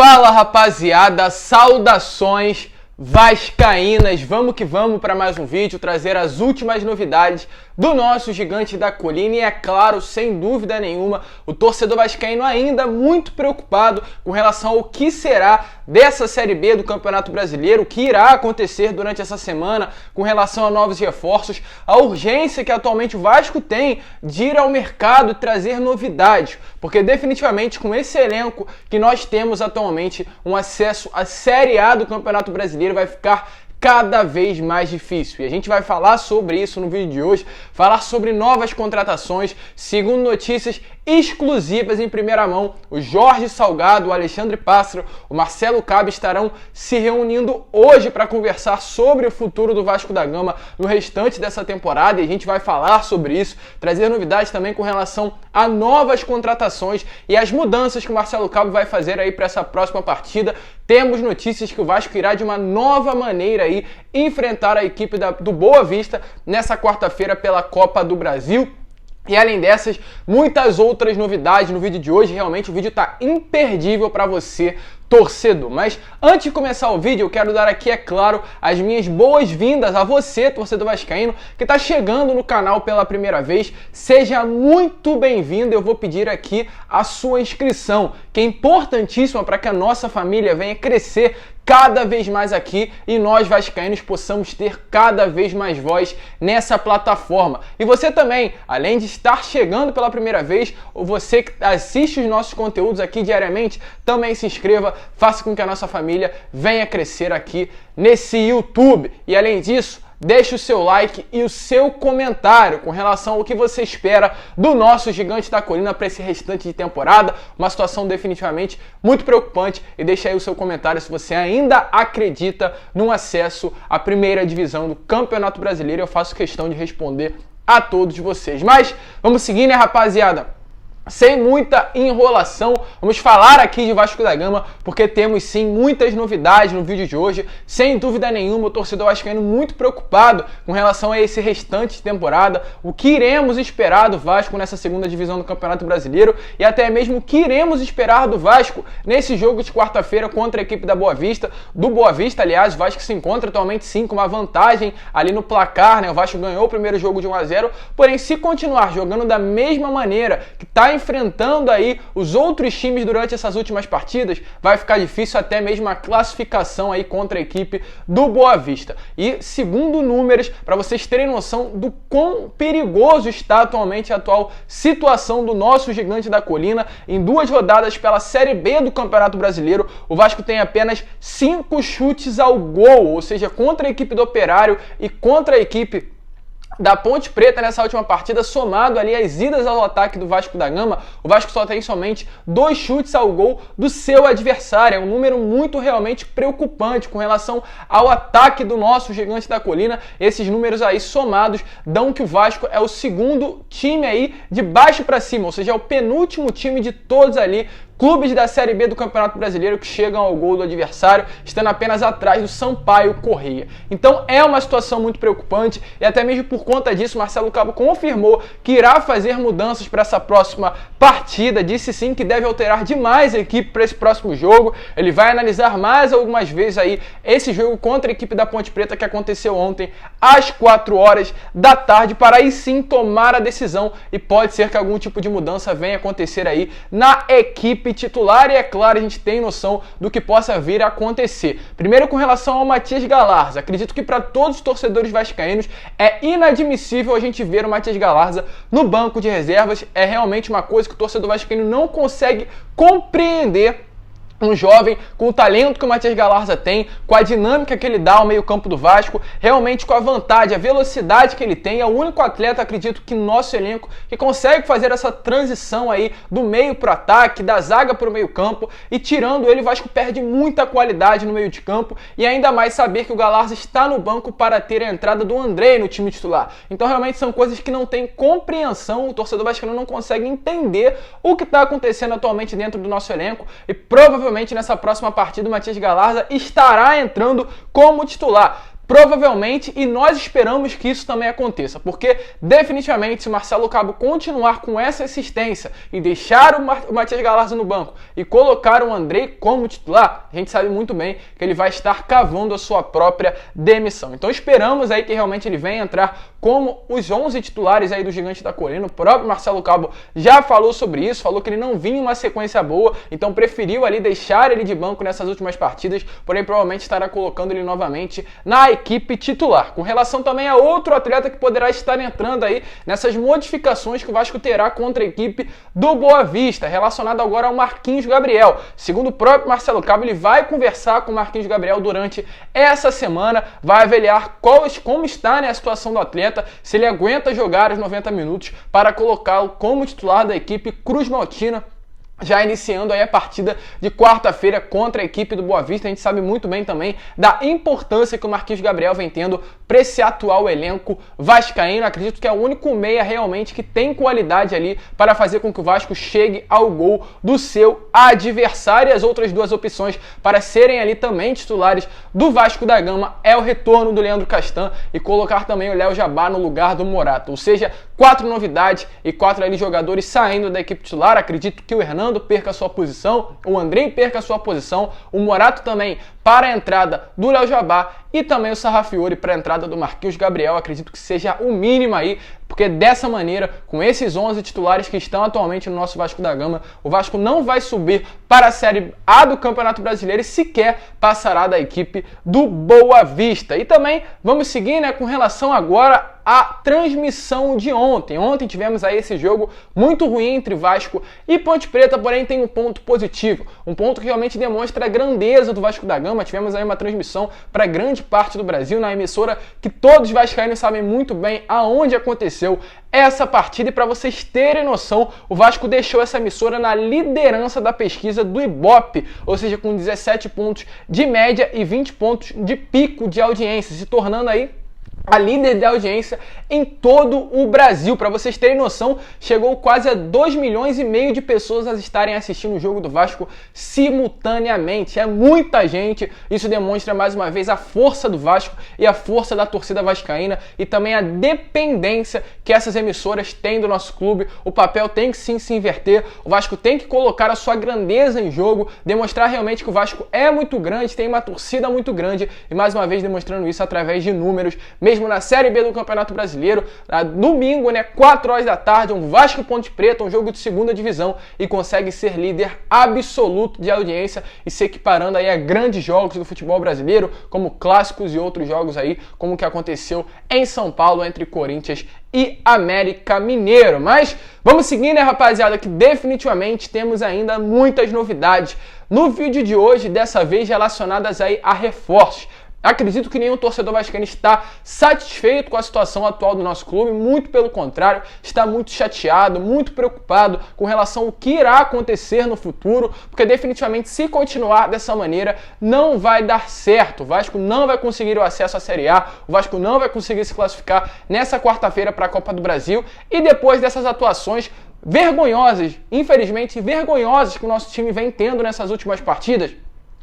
Fala, rapaziada, saudações vascaínas, vamos que vamos para mais um vídeo, trazer as últimas novidades do nosso gigante da colina e é claro, sem dúvida nenhuma, o torcedor vascaíno ainda muito preocupado com relação ao que será dessa Série B do Campeonato Brasileiro, o que irá acontecer durante essa semana com relação a novos reforços, a urgência que atualmente o Vasco tem de ir ao mercado e trazer novidades, porque definitivamente com esse elenco que nós temos atualmente, um acesso à Série A do Campeonato Brasileiro vai ficar cada vez mais difícil. E a gente vai falar sobre isso no vídeo de hoje, falar sobre novas contratações, segundo notícias exclusivas em primeira mão. O Jorge Salgado, o Alexandre Pássaro, o Marcelo Cabo estarão se reunindo hoje para conversar sobre o futuro do Vasco da Gama no restante dessa temporada e a gente vai falar sobre isso, trazer novidades também com relação a novas contratações e as mudanças que o Marcelo Cabo vai fazer aí para essa próxima partida. Temos notícias que o Vasco irá de uma nova maneira aí enfrentar a equipe do Boa Vista nessa quarta-feira pela Copa do Brasil. E além dessas, muitas outras novidades no vídeo de hoje. Realmente o vídeo está imperdível para você, torcedor. Mas antes de começar o vídeo, eu quero dar aqui, é claro, as minhas boas-vindas a você, torcedor vascaíno, que está chegando no canal pela primeira vez. Seja muito bem-vindo. Eu vou pedir aqui a sua inscrição, que é importantíssima para que a nossa família venha crescer cada vez mais aqui e nós vascaínos possamos ter cada vez mais voz nessa plataforma. E você também, além de estar chegando pela primeira vez, ou você que assiste os nossos conteúdos aqui diariamente, também se inscreva, faça com que a nossa família venha crescer aqui nesse YouTube. E além disso, deixe o seu like e o seu comentário com relação ao que você espera do nosso gigante da colina para esse restante de temporada. Uma situação definitivamente muito preocupante. E deixe aí o seu comentário se você ainda acredita no acesso à primeira divisão do Campeonato Brasileiro. Eu faço questão de responder a todos vocês. Mas vamos seguir, né, rapaziada? Sem muita enrolação, vamos falar aqui de Vasco da Gama, porque temos sim muitas novidades no vídeo de hoje. Sem dúvida nenhuma, o torcedor vascaíno muito preocupado com relação a esse restante de temporada, o que iremos esperar do Vasco nessa segunda divisão do Campeonato Brasileiro e até mesmo o que iremos esperar do Vasco nesse jogo de quarta-feira contra a equipe da Boa Vista. Do Boa Vista, aliás, o Vasco se encontra atualmente sim com uma vantagem ali no placar, né? O Vasco ganhou o primeiro jogo de 1-0, porém se continuar jogando da mesma maneira que está enfrentando aí os outros times durante essas últimas partidas, vai ficar difícil até mesmo a classificação aí contra a equipe do Boa Vista. E segundo números, para vocês terem noção do quão perigoso está atualmente a atual situação do nosso gigante da colina, em 2 rodadas pela Série B do Campeonato Brasileiro, o Vasco tem apenas 5 chutes ao gol, ou seja, contra a equipe do Operário e contra a equipe da Ponte Preta nessa última partida, somado ali as idas ao ataque do Vasco da Gama, o Vasco só tem somente 2 chutes ao gol do seu adversário. É um número muito realmente preocupante com relação ao ataque do nosso gigante da colina. Esses números aí somados dão que o Vasco é o segundo time aí de baixo para cima, ou seja, é o penúltimo time de todos ali, clubes da Série B do Campeonato Brasileiro que chegam ao gol do adversário, estando apenas atrás do Sampaio Corrêa. Então é uma situação muito preocupante e até mesmo por conta disso, Marcelo Cabo confirmou que irá fazer mudanças para essa próxima partida. Disse sim que deve alterar demais a equipe para esse próximo jogo. Ele vai analisar mais algumas vezes aí esse jogo contra a equipe da Ponte Preta que aconteceu ontem às 4 horas da tarde, para aí sim tomar a decisão e pode ser que algum tipo de mudança venha acontecer aí na equipe titular. E é claro, a gente tem noção do que possa vir a acontecer. Primeiro, com relação ao Matias Galarza, acredito que para todos os torcedores vascaínos é inadmissível a gente ver o Matias Galarza no banco de reservas. É realmente uma coisa que o torcedor vascaíno não consegue compreender. Um jovem com o talento que o Matias Galarza tem, com a dinâmica que ele dá ao meio-campo do Vasco, realmente com a vantagem, a velocidade que ele tem, é o único atleta, acredito que no nosso elenco, que consegue fazer essa transição aí do meio para o ataque, da zaga para o meio-campo, e tirando ele, o Vasco perde muita qualidade no meio de campo, e ainda mais saber que o Galarza está no banco para ter a entrada do André no time titular. Então realmente são coisas que não tem compreensão, o torcedor vascaíno não consegue entender o que está acontecendo atualmente dentro do nosso elenco, e provavelmente nessa próxima partida o Matias Galarza estará entrando como titular. Provavelmente, e nós esperamos que isso também aconteça, porque definitivamente se o Marcelo Cabo continuar com essa insistência e deixar o Matias Galarza no banco e colocar o Andrei como titular, a gente sabe muito bem que ele vai estar cavando a sua própria demissão. Então esperamos aí que realmente ele venha entrar como os 11 titulares aí do Gigante da Colina. O próprio Marcelo Cabo já falou sobre isso, falou que ele não vinha em uma sequência boa, então preferiu ali deixar ele de banco nessas últimas partidas, porém provavelmente estará colocando ele novamente na equipe titular. Com relação também a outro atleta que poderá estar entrando aí nessas modificações que o Vasco terá contra a equipe do Boa Vista, relacionado agora ao Marquinhos Gabriel. Segundo o próprio Marcelo Cabo, ele vai conversar com o Marquinhos Gabriel durante essa semana, vai avaliar como está, né, a situação do atleta, se ele aguenta jogar os 90 minutos para colocá-lo como titular da equipe Cruz Maltina, já iniciando aí a partida de quarta-feira contra a equipe do Boa Vista. A gente sabe muito bem também da importância que o Marquinhos Gabriel vem tendo para esse atual elenco vascaíno. Acredito que é o único meia realmente que tem qualidade ali para fazer com que o Vasco chegue ao gol do seu adversário. E as outras duas opções para serem ali também titulares do Vasco da Gama é o retorno do Leandro Castan e colocar também o Léo Jabá no lugar do Morato. Ou seja, 4 novidades e 4 ali jogadores saindo da equipe titular. Acredito que o Hernando perca a sua posição, o Andrei perca a sua posição, o Morato também para a entrada do Léo Jabá e também o Sarrafiori para a entrada do Marquinhos Gabriel. Acredito que seja o mínimo aí, porque dessa maneira, com esses 11 titulares que estão atualmente no nosso Vasco da Gama, o Vasco não vai subir para a Série A do Campeonato Brasileiro e sequer passará da equipe do Boa Vista. E também vamos seguir, né, com relação agora à transmissão de ontem. Ontem tivemos aí esse jogo muito ruim entre Vasco e Ponte Preta, porém tem um ponto positivo, um ponto que realmente demonstra a grandeza do Vasco da Gama. Tivemos aí uma transmissão para grande parte do Brasil, na emissora que todos os vascaínos sabem muito bem aonde aconteceu essa partida. E para vocês terem noção, o Vasco deixou essa emissora na liderança da pesquisa do Ibope, ou seja, com 17 pontos de média e 20 pontos de pico de audiência, se tornando aí a líder de audiência em todo o Brasil. Para vocês terem noção, chegou quase a 2,5 milhões de pessoas a estarem assistindo o jogo do Vasco simultaneamente. É muita gente. Isso demonstra mais uma vez a força do Vasco e a força da torcida vascaína e também a dependência que essas emissoras têm do nosso clube. O papel tem que sim se inverter. O Vasco tem que colocar a sua grandeza em jogo, demonstrar realmente que o Vasco é muito grande, tem uma torcida muito grande e mais uma vez demonstrando isso através de números, mesmo na Série B do Campeonato Brasileiro, domingo, né, 4 horas da tarde, um Vasco e Ponte Preta, um jogo de segunda divisão, e consegue ser líder absoluto de audiência e se equiparando aí a grandes jogos do futebol brasileiro, como clássicos e outros jogos aí, como o que aconteceu em São Paulo entre Corinthians e América Mineiro. Mas vamos seguir, né, rapaziada, que definitivamente temos ainda muitas novidades no vídeo de hoje, dessa vez relacionadas aí a reforços. Acredito que nenhum torcedor vascaíno está satisfeito com a situação atual do nosso clube, muito pelo contrário, está muito chateado, muito preocupado com relação ao que irá acontecer no futuro, porque definitivamente se continuar dessa maneira não vai dar certo. O Vasco não vai conseguir o acesso à Série A, o Vasco não vai conseguir se classificar nessa quarta-feira para a Copa do Brasil e depois dessas atuações vergonhosas, infelizmente vergonhosas que o nosso time vem tendo nessas últimas partidas.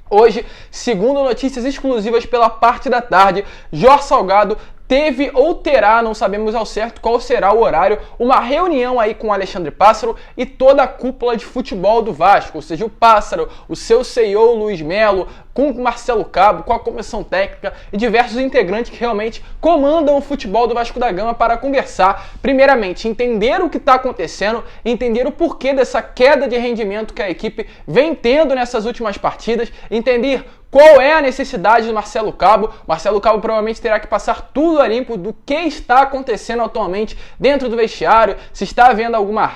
Hoje, segundo notícias exclusivas pela parte da tarde, Jorge Salgado teve ou terá, não sabemos ao certo qual será o horário, uma reunião aí com o Alexandre Pássaro e toda a cúpula de futebol do Vasco, ou seja, o Pássaro, o seu CEO Luiz Melo, com o Marcelo Cabo, com a comissão técnica e diversos integrantes que realmente comandam o futebol do Vasco da Gama para conversar, primeiramente, entender o que está acontecendo, entender o porquê dessa queda de rendimento que a equipe vem tendo nessas últimas partidas, entender qual é a necessidade do Marcelo Cabo. Marcelo Cabo provavelmente terá que passar tudo a limpo do que está acontecendo atualmente dentro do vestiário, se está havendo alguma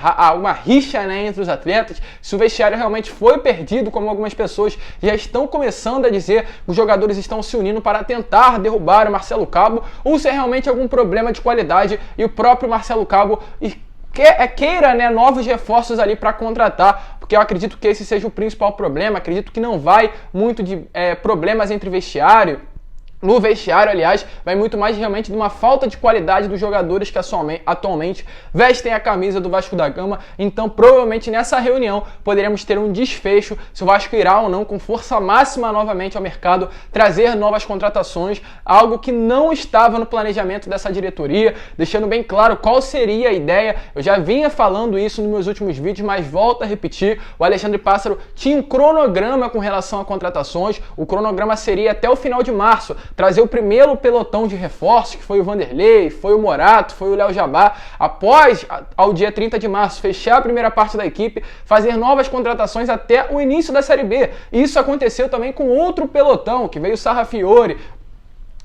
rixa, né, entre os atletas, se o vestiário realmente foi perdido, como algumas pessoas já estão começando a dizer, os jogadores estão se unindo para tentar derrubar o Marcelo Cabo, ou se é realmente algum problema de qualidade e o próprio Marcelo Cabo queira, né, novos reforços ali para contratar, porque eu acredito que esse seja o principal problema. Acredito que não vai muito de problemas entre vestiário no vestiário, aliás, vai muito mais realmente de uma falta de qualidade dos jogadores que atualmente vestem a camisa do Vasco da Gama. Então, provavelmente nessa reunião poderemos ter um desfecho se o Vasco irá ou não com força máxima novamente ao mercado, trazer novas contratações, algo que não estava no planejamento dessa diretoria, deixando bem claro qual seria a ideia. Eu já vinha falando isso nos meus últimos vídeos, mas volto a repetir, o Alexandre Pássaro tinha um cronograma com relação a contratações. O cronograma seria até o final de março, trazer o primeiro pelotão de reforços, que foi o Vanderlei, foi o Morato, foi o Léo Jabá, após, ao dia 30 de março, fechar a primeira parte da equipe, fazer novas contratações até o início da Série B. Isso aconteceu também com outro pelotão, que veio o Sarrafiore,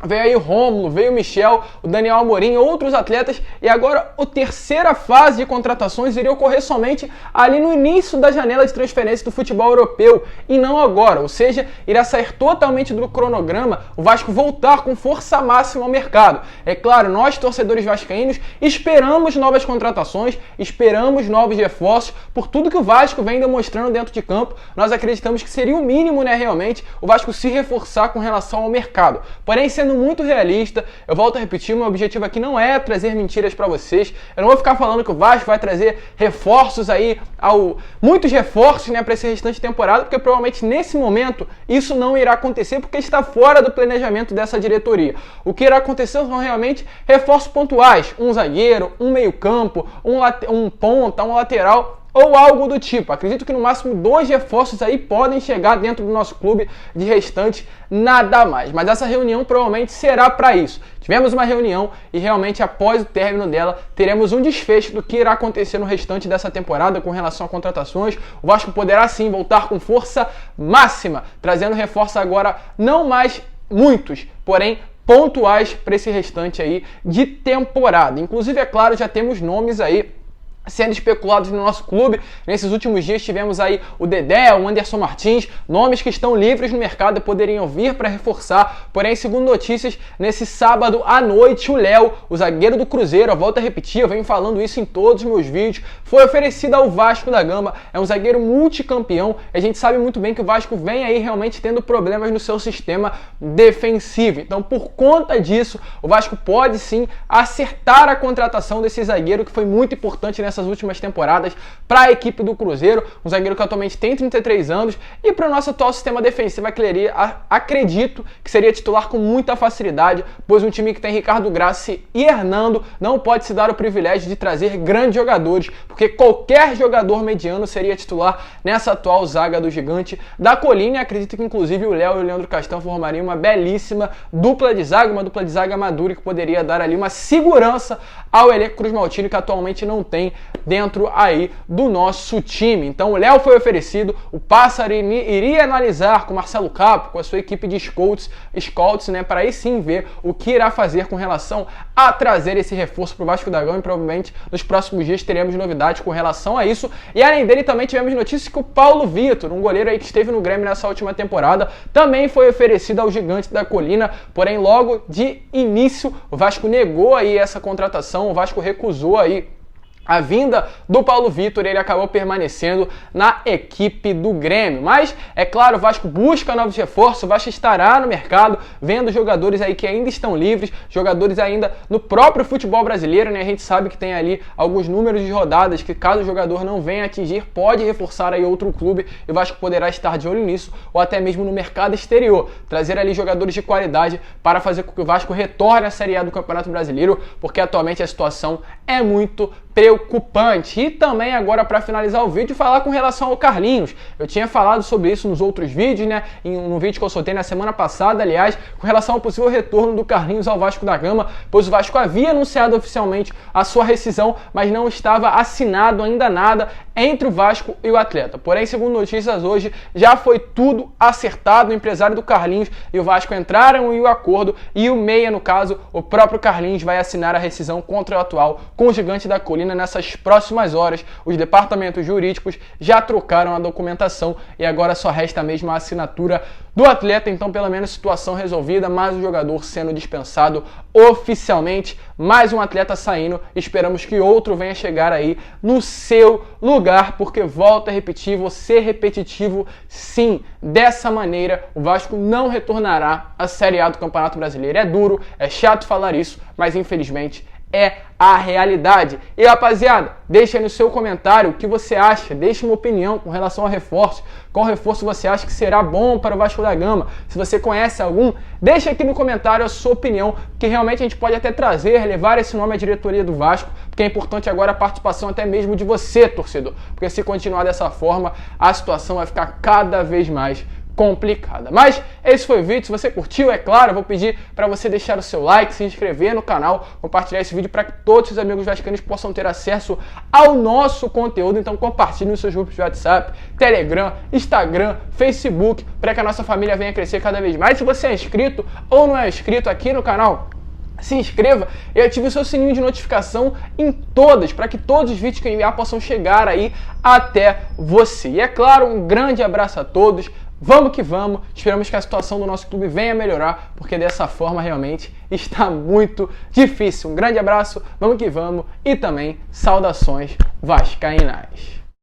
veio aí o Rômulo, veio o Michel, o Daniel Amorim, outros atletas, e agora a terceira fase de contratações iria ocorrer somente ali no início da janela de transferência do futebol europeu, e não agora, ou seja, irá sair totalmente do cronograma, o Vasco voltar com força máxima ao mercado. É claro, nós torcedores vascaínos esperamos novas contratações, esperamos novos reforços, por tudo que o Vasco vem demonstrando dentro de campo, nós acreditamos que seria o mínimo, né, realmente, o Vasco se reforçar com relação ao mercado. Porém, sendo muito realista, eu volto a repetir, meu objetivo aqui não é trazer mentiras para vocês, eu não vou ficar falando que o Vasco vai trazer reforços aí, muitos reforços, né, para esse restante de temporada, porque provavelmente nesse momento isso não irá acontecer, porque está fora do planejamento dessa diretoria. O que irá acontecer são realmente reforços pontuais, um zagueiro, um meio-campo, um ponta, um lateral, ou algo do tipo. Acredito que no máximo 2 reforços aí podem chegar dentro do nosso clube, de restante nada mais. Mas essa reunião provavelmente será para isso. Tivemos uma reunião e realmente após o término dela teremos um desfecho do que irá acontecer no restante dessa temporada com relação a contratações. O Vasco poderá sim voltar com força máxima, trazendo reforços agora não mais muitos, porém pontuais para esse restante aí de temporada. Inclusive, é claro, já temos nomes aí sendo especulados no nosso clube. Nesses últimos dias tivemos aí o Dedé, o Anderson Martins, nomes que estão livres no mercado e poderiam vir para reforçar. Porém, segundo notícias, nesse sábado à noite, o Léo, o zagueiro do Cruzeiro, eu volto a repetir, eu venho falando isso em todos os meus vídeos, foi oferecido ao Vasco da Gama. É um zagueiro multicampeão. A gente sabe muito bem que o Vasco vem aí realmente tendo problemas no seu sistema defensivo. Então, por conta disso, o Vasco pode sim acertar a contratação desse zagueiro que foi muito importante nessas últimas temporadas para a equipe do Cruzeiro, um zagueiro que atualmente tem 33 anos e para o nosso atual sistema defensivo acredito que seria titular com muita facilidade, pois um time que tem Ricardo Graça e Hernando não pode se dar o privilégio de trazer grandes jogadores, porque qualquer jogador mediano seria titular nessa atual zaga do Gigante da Colina, e acredito que inclusive o Léo e o Leandro Castão formariam uma belíssima dupla de zaga, uma dupla de zaga madura que poderia dar ali uma segurança ao elenco Cruz Maltino, que atualmente não tem dentro aí do nosso time. Então o Léo foi oferecido, o Pássaro iria analisar com o Marcelo Capo, com a sua equipe de scouts, né, para aí sim ver o que irá fazer com relação a trazer esse reforço para o Vasco da Gama, e provavelmente nos próximos dias teremos novidades com relação a isso. E além dele também tivemos notícias que o Paulo Vitor, um goleiro aí que esteve no Grêmio nessa última temporada, também foi oferecido ao Gigante da Colina, porém logo de início o Vasco negou aí essa contratação, o Vasco recusou aí a vinda do Paulo Vitor, ele acabou permanecendo na equipe do Grêmio. Mas, é claro, o Vasco busca novos reforços, o Vasco estará no mercado, vendo jogadores aí que ainda estão livres, jogadores ainda no próprio futebol brasileiro, né? A gente sabe que tem ali alguns números de rodadas que, caso o jogador não venha atingir, pode reforçar aí outro clube, e o Vasco poderá estar de olho nisso, ou até mesmo no mercado exterior, trazer ali jogadores de qualidade para fazer com que o Vasco retorne à Série A do Campeonato Brasileiro, porque atualmente a situação é muito preocupante. E também agora, para finalizar o vídeo, falar com relação ao Carlinhos. Eu tinha falado sobre isso nos outros vídeos, né? No vídeo que eu soltei na semana passada, aliás, com relação ao possível retorno do Carlinhos ao Vasco da Gama, pois o Vasco havia anunciado oficialmente a sua rescisão, mas não estava assinado ainda nada entre o Vasco e o atleta. Porém, segundo notícias hoje, já foi tudo acertado. O empresário do Carlinhos e o Vasco entraram em um acordo, e o meia, no caso, o próprio Carlinhos, vai assinar a rescisão contratual com o Gigante da Colina Colina nessas próximas horas. Os departamentos jurídicos já trocaram a documentação e agora só resta mesmo a assinatura do atleta, então pelo menos situação resolvida, mais um jogador sendo dispensado oficialmente, mais um atleta saindo, esperamos que outro venha chegar aí no seu lugar, porque volto a repetir, vou ser repetitivo sim, dessa maneira o Vasco não retornará à Série A do Campeonato Brasileiro. É duro, é chato falar isso, mas infelizmente é a realidade. E rapaziada, deixa aí no seu comentário o que você acha, deixa uma opinião com relação ao reforço, qual reforço você acha que será bom para o Vasco da Gama, se você conhece algum, deixa aqui no comentário a sua opinião, que realmente a gente pode até trazer, levar esse nome à diretoria do Vasco, porque é importante agora a participação até mesmo de você, torcedor, porque se continuar dessa forma, a situação vai ficar cada vez mais complicada. Mas esse foi o vídeo. Se você curtiu, é claro, eu vou pedir para você deixar o seu like, se inscrever no canal, compartilhar esse vídeo para que todos os amigos vascaínos possam ter acesso ao nosso conteúdo. Então compartilhe nos seus grupos de WhatsApp, Telegram, Instagram, Facebook, para que a nossa família venha crescer cada vez mais. Se você é inscrito ou não é inscrito aqui no canal, se inscreva e ative o seu sininho de notificação em todas, para que todos os vídeos que eu enviar possam chegar aí até você. E é claro, um grande abraço a todos. Vamos que vamos, esperamos que a situação do nosso clube venha melhorar, porque dessa forma realmente está muito difícil. Um grande abraço, vamos que vamos e também saudações vascaínas.